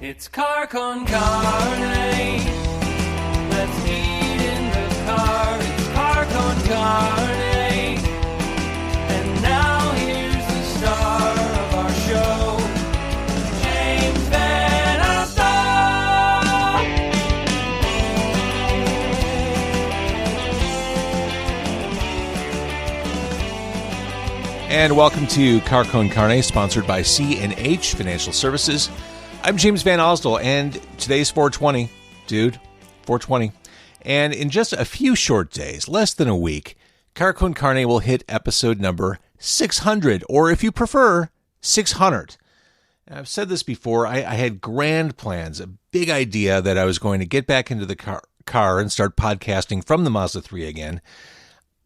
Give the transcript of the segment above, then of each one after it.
It's car con carne. Let's eat in the car. It's car con carne. And now here's the star of our show, James Van Alstyne. And welcome to Car Con Carne, sponsored by C&H Financial Services. I'm James Van Alstyne, and today's 420, dude, 420. And in just a few short days, less than a week, Car Con Carne will hit episode number 600, or if you prefer, 600. I've said this before, I had grand plans, a big idea that I was going to get back into the car and start podcasting from the Mazda 3 again.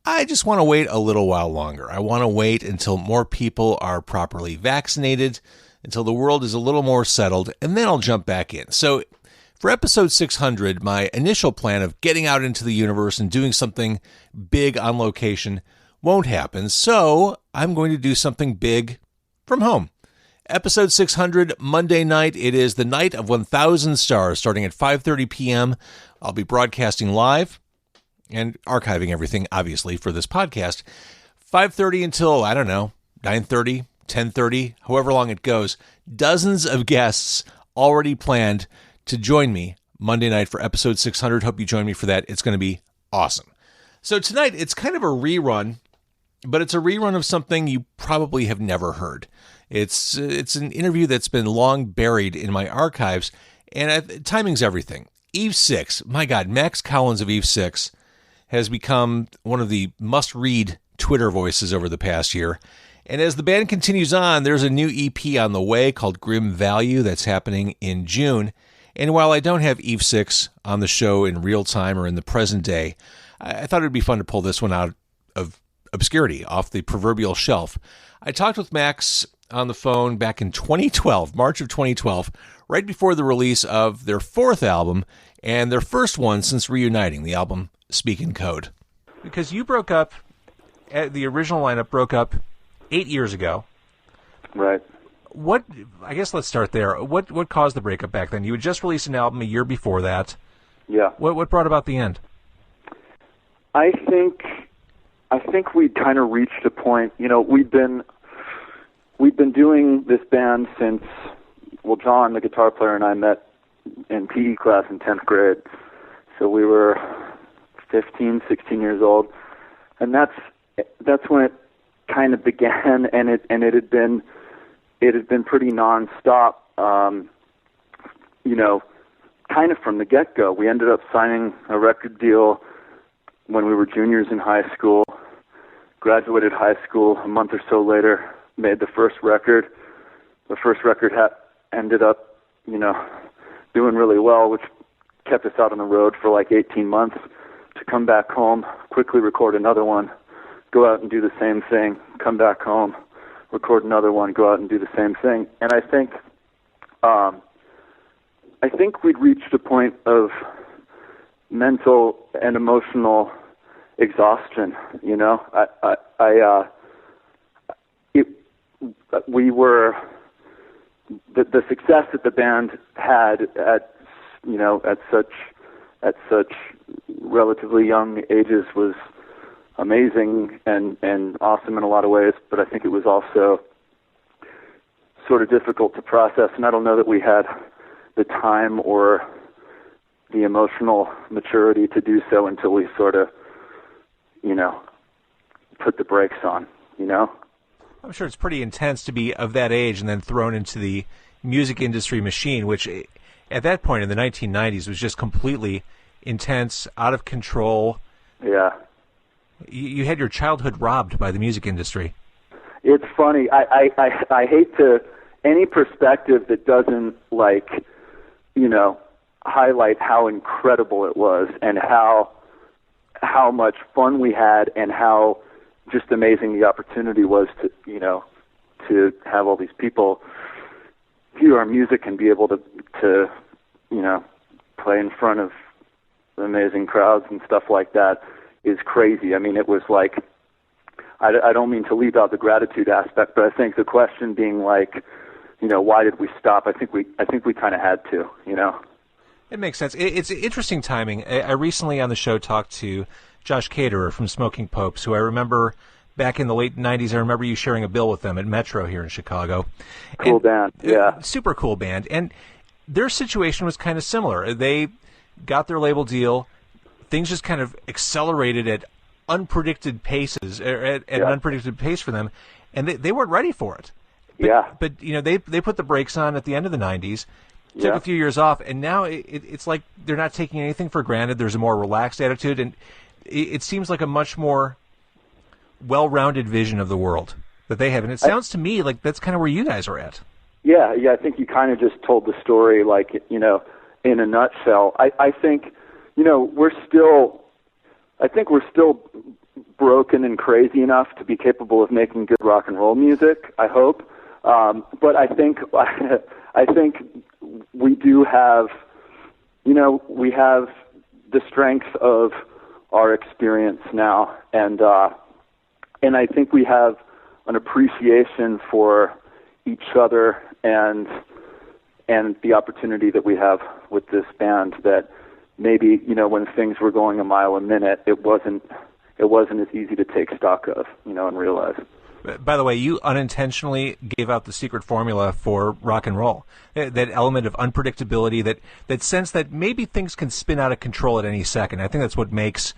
I just want to wait a little while longer. I want to wait until more people are properly vaccinated, until the world is a little more settled, and then I'll jump back in. So for episode 600, my initial plan of getting out into the universe and doing something big on location won't happen. So I'm going to do something big from home. Episode 600, Monday night. It is the night of 1,000 stars, starting at 5:30 p.m. I'll be broadcasting live and archiving everything, obviously, for this podcast. 5:30 until, I don't know, 9:30, 10:30, however long it goes. Dozens of guests already planned to join me Monday night for episode 600. Hope you join me for that. It's going to be awesome. So tonight, it's kind of a rerun, but it's a rerun of something you probably have never heard. It's an interview that's been long buried in my archives, and timing's everything. Eve 6, my God, Max Collins of Eve 6 has become one of the must-read Twitter voices over the past year. And as the band continues on, there's a new EP on the way called Grim Value that's happening in June. And while I don't have Eve 6 on the show in real time or in the present day, I thought it would be fun to pull this one out of obscurity, off the proverbial shelf. I talked with Max on the phone back in 2012, March of 2012, right before the release of their fourth album and their first one since Reuniting, the album Speak in Code. Because you broke up, the original lineup broke up 8 years ago. Right. I guess let's start there. What caused the breakup back then? You had just released an album a year before that. Yeah. What brought about the end? I think we'd kind of reached a point, we'd been doing this band since, John, the guitar player, and I met in PE class in 10th grade. So we were 15, 16 years old. And that's when it kind of began, and it had been pretty nonstop, kind of from the get-go. We ended up signing a record deal when we were juniors in high school, graduated high school a month or so later, made the first record. The first record ended up, doing really well, which kept us out on the road for like 18 months to come back home, quickly record another one, go out and do the same thing, come back home, record another one, go out and do the same thing. And I think we'd reached a point of mental and emotional exhaustion. We were the success that the band had at such relatively young ages was amazing and awesome in a lot of ways, but I think it was also sort of difficult to process, and I don't know that we had the time or the emotional maturity to do so until we sort of, put the brakes on, I'm sure it's pretty intense to be of that age and then thrown into the music industry machine, which at that point in the 1990s was just completely intense, out of control. Yeah. You had your childhood robbed by the music industry. It's funny. I hate to, any perspective that doesn't highlight how incredible it was and how much fun we had and how just amazing the opportunity was to have all these people hear our music and be able to play in front of amazing crowds and stuff like that is crazy. I mean, it was like, I don't mean to leave out the gratitude aspect, but I think the question being like, why did we stop? I think we kind of had to, It makes sense. It's interesting timing. I recently on the show talked to Josh Caterer from Smoking Popes, who I remember back in the late 90s. I remember you sharing a bill with them at Metro here in Chicago. Cool band, yeah. Super cool band. And their situation was kind of similar. They got their label deal. Things just kind of accelerated at unpredicted paces, at an unpredicted pace for them, and they weren't ready for it. But they put the brakes on at the end of the 90s, took a few years off, and now it's like they're not taking anything for granted. There's a more relaxed attitude, and it seems like a much more well-rounded vision of the world that they have. And it sounds to me like that's kind of where you guys are at. Yeah, I think you kind of just told the story, in a nutshell. I think, we're still broken and crazy enough to be capable of making good rock and roll music, I hope. But I think we do have, we have the strength of our experience now, and I think we have an appreciation for each other and the opportunity that we have with this band that maybe, when things were going a mile a minute, it wasn't as easy to take stock of, and realize. By the way, you unintentionally gave out the secret formula for rock and roll. That element of unpredictability, that sense that maybe things can spin out of control at any second. I think that's what makes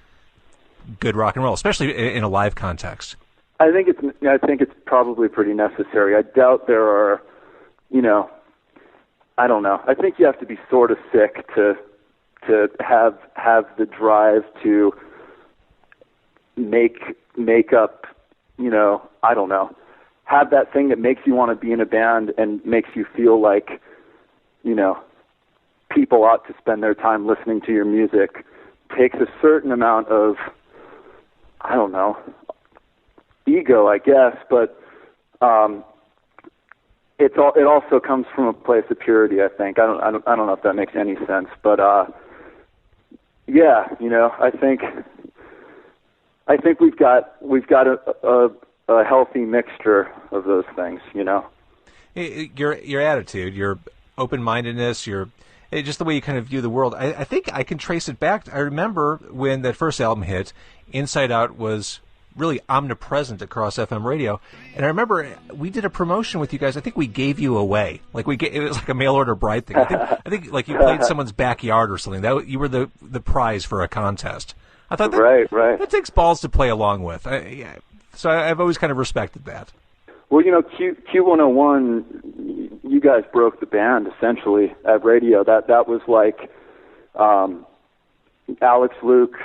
good rock and roll, especially in a live context. I think it's probably pretty necessary. I doubt there are, I don't know. I think you have to be sort of sick to have the drive to make up, I don't know, have that thing that makes you want to be in a band and makes you feel like, people ought to spend their time listening to your music. Takes a certain amount of, I don't know, ego, I guess, but it also comes from a place of purity, I think. I don't know if that makes any sense, but I think we've got a healthy mixture of those things, Your attitude, your open-mindedness, just the way you kind of view the world. I think I can trace it back. I remember when that first album hit, Inside Out was really omnipresent across FM radio. And I remember we did a promotion with you guys. I think we gave you away. It was like a mail order bride thing. I think like you played someone's backyard or something. You were the prize for a contest. I thought right. That takes balls to play along with. So I've always kind of respected that. Well, Q101, you guys broke the band essentially at radio. That was like Alex Luke,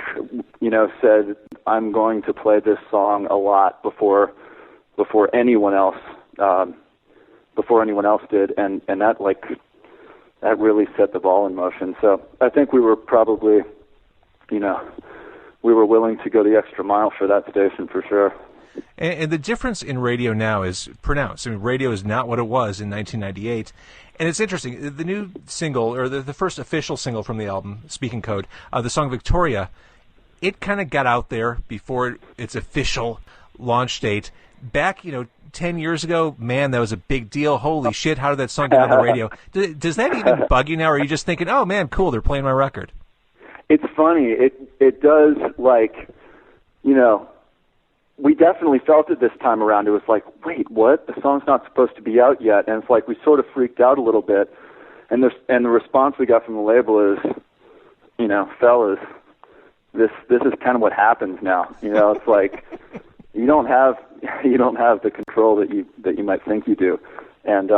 said, I'm going to play this song a lot before anyone else did, and that really set the ball in motion. So I think we were probably, we were willing to go the extra mile for that station for sure. And the difference in radio now is pronounced. I mean, radio is not what it was in 1998. And it's interesting. The new single, or the first official single from the album, Speaking Code, the song Victoria, it kind of got out there before its official launch date. Back, 10 years ago, man, that was a big deal. Holy shit, how did that song get on the radio? Does that even bug you now, or are you just thinking, oh, man, cool, they're playing my record? It's funny. It does, we definitely felt it this time around. It was like, wait, what? The song's not supposed to be out yet. And it's like we sort of freaked out a little bit. And the response we got from the label is, fellas, this is kind of what happens now. It's like you don't have the control that you might think you do. And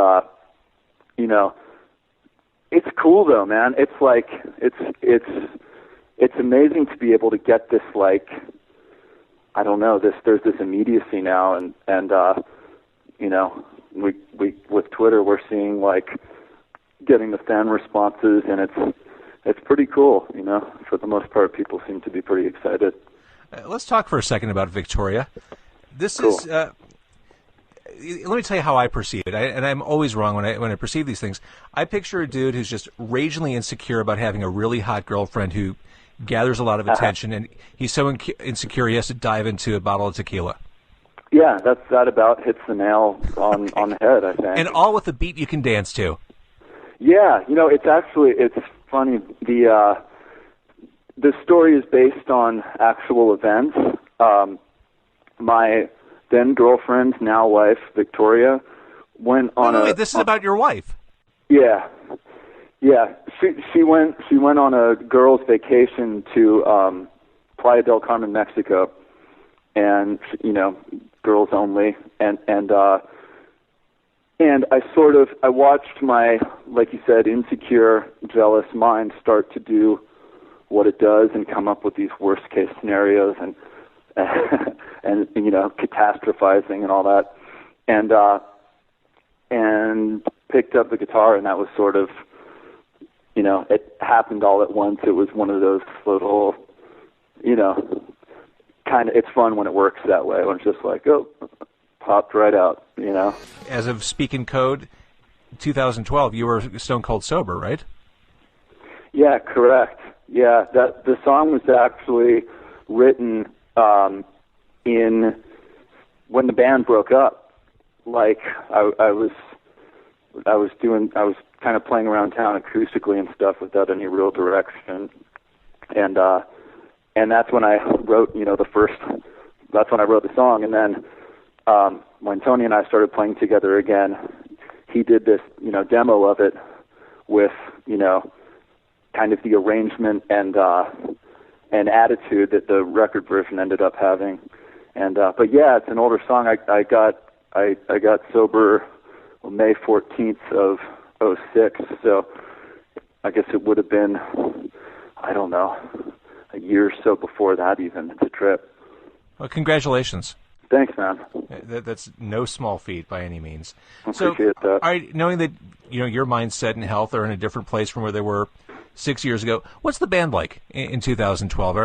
it's cool though, man. It's like it's amazing to be able to get this, I don't know, there's this immediacy now, and we with Twitter we're seeing getting the fan responses, and it's pretty cool. For the most part, people seem to be pretty excited. Let's talk for a second about Victoria. This cool. is. Let me tell you how I perceive it, and I'm always wrong when I perceive these things. I picture a dude who's just ragingly insecure about having a really hot girlfriend who gathers a lot of attention, and he's so insecure he has to dive into a bottle of tequila. Yeah, that about hits the nail on the head, I think. And all with a beat you can dance to. Yeah, it's funny. The story is based on actual events. My then girlfriend, now wife, Victoria, went on Wait, this is about your wife. Yeah. She went on a girls' vacation to Playa del Carmen, Mexico, and girls only, and I watched my, like you said, insecure, jealous mind start to do what it does and come up with these worst case scenarios and catastrophizing and all that, and picked up the guitar, and that was sort of, it happened all at once. It was one of those little, kind of, it's fun when it works that way, when it's just like, oh, popped right out, As of Speaking Code, 2012, you were stone cold sober, right? Yeah, correct. Yeah, the song was actually written in when the band broke up. Like I was kind of playing around town acoustically and stuff without any real direction, and that's when I wrote that's when I wrote the song. And then when Tony and I started playing together again, he did this demo of it with kind of the arrangement and attitude that the record version ended up having. And but yeah, it's an older song. I got sober May 14th of 2006, so I guess it would have been, I don't know, a year or so before that even. It's a trip. Well, congratulations. Thanks, man. That's no small feat by any means. Appreciate that. Knowing that your mindset and health are in a different place from where they were 6 years ago, what's the band like in 2012?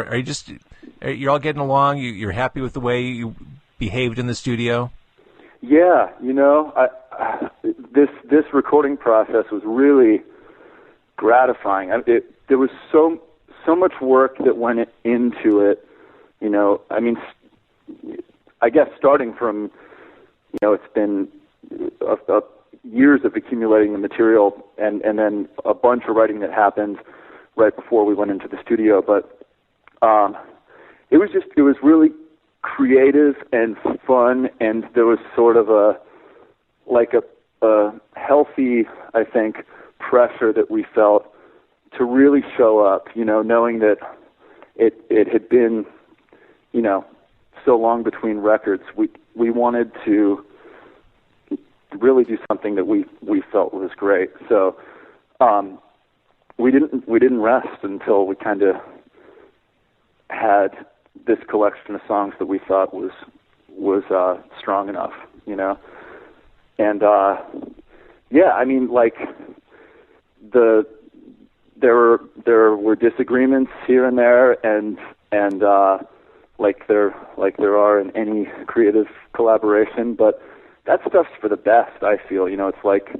You're all getting along? You're happy with the way you behaved in the studio? Yeah, this recording process was really gratifying. There was so much work that went into it. I guess starting from, it's been years of accumulating the material, and then a bunch of writing that happened right before we went into the studio. But it was really creative and fun, and there was sort of a healthy, I think, pressure that we felt to really show up, knowing that it had been, so long between records. We wanted to really do something that we felt was great. So we didn't rest until we kind of had this collection of songs that we thought was strong enough, And there were disagreements here and there, and like there are in any creative collaboration, but that stuff's for the best, I feel. It's like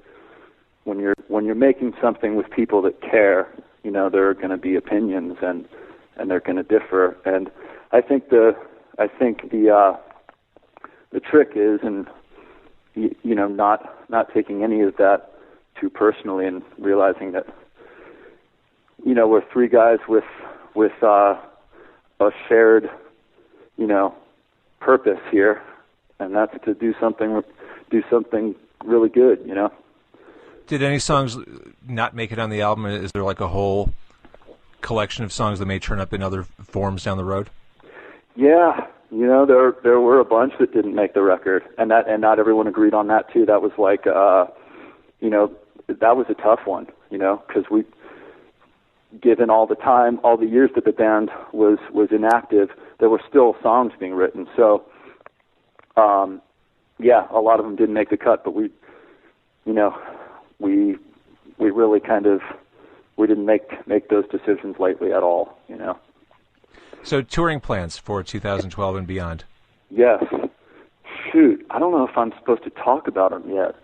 when you're making something with people that care, there are going to be opinions and they're going to differ. And I think the trick is, and not taking any of that too personally, and realizing that we're three guys with a shared purpose here, and that's to do something really good. Did any songs not make it on the album? Is there like a whole collection of songs that may turn up in other forms down the road? Yeah, there were a bunch that didn't make the record, and not everyone agreed on that too. That was like, that was a tough one, because given all the time, all the years that the band was inactive, there were still songs being written. So, a lot of them didn't make the cut, but we really kind of, we didn't make those decisions lightly at all, So touring plans for 2012 and beyond? Yes. Shoot, I don't know if I'm supposed to talk about them yet.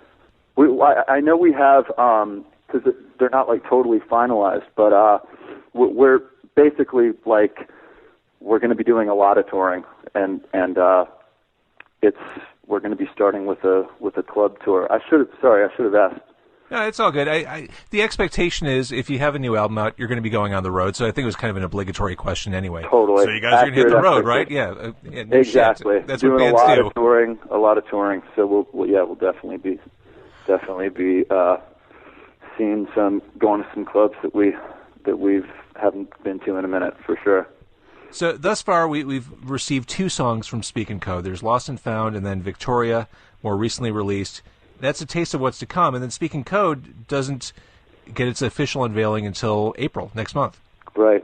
I know we have, because they're not like totally finalized, but we're basically like, we're going to be doing a lot of touring, and we're going to be starting with a club tour. I should have asked. No, it's all good. The expectation is if you have a new album out, you're going to be going on the road. So I think it was kind of an obligatory question anyway. Totally. So you guys are going to hit the road, right? Yeah. No exactly. Shit. That's doing what bands a lot do. of touring, a lot of touring. So we'll definitely be seeing going to some clubs that we haven't been to in a minute for sure. So thus far, we've received 2 songs from Speak and Code. There's Lost and Found, and then Victoria, more recently released. That's a taste of what's to come. And then Speak and Code doesn't get its official unveiling until April next month. Right.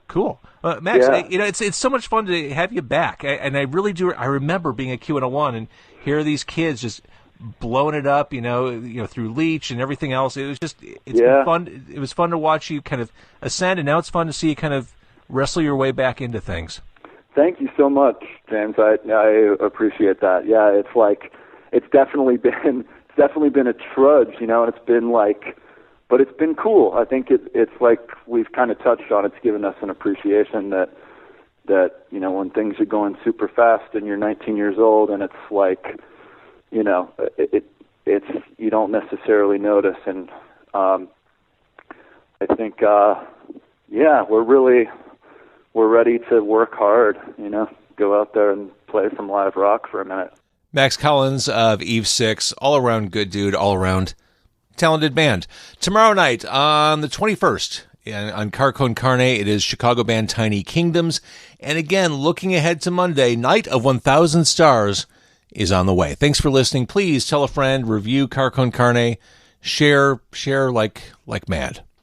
Cool, Max. Yeah. It's so much fun to have you back, and I really do. I remember being at Q101 and hear these kids just blowing it up, through Leech and everything else. It was been fun. It was fun to watch you kind of ascend, and now it's fun to see you kind of wrestle your way back into things. Thank you so much, James. I appreciate that. Yeah, it's definitely been a trudge, and it's been but it's been cool. I think it's like we've kind of touched on. It's given us an appreciation that when things are going super fast and you're 19 years old, and it's like, it's you don't necessarily notice. And I think we're ready to work hard. Go out there and play some live rock for a minute. Max Collins of Eve 6, all around good dude, all around talented band. Tomorrow night on the 21st on Car Con Carne, it is Chicago band Tiny Kingdoms. And again, looking ahead to Monday, Night of 1,000 Stars is on the way. Thanks for listening. Please tell a friend, review Car Con Carne, share like mad.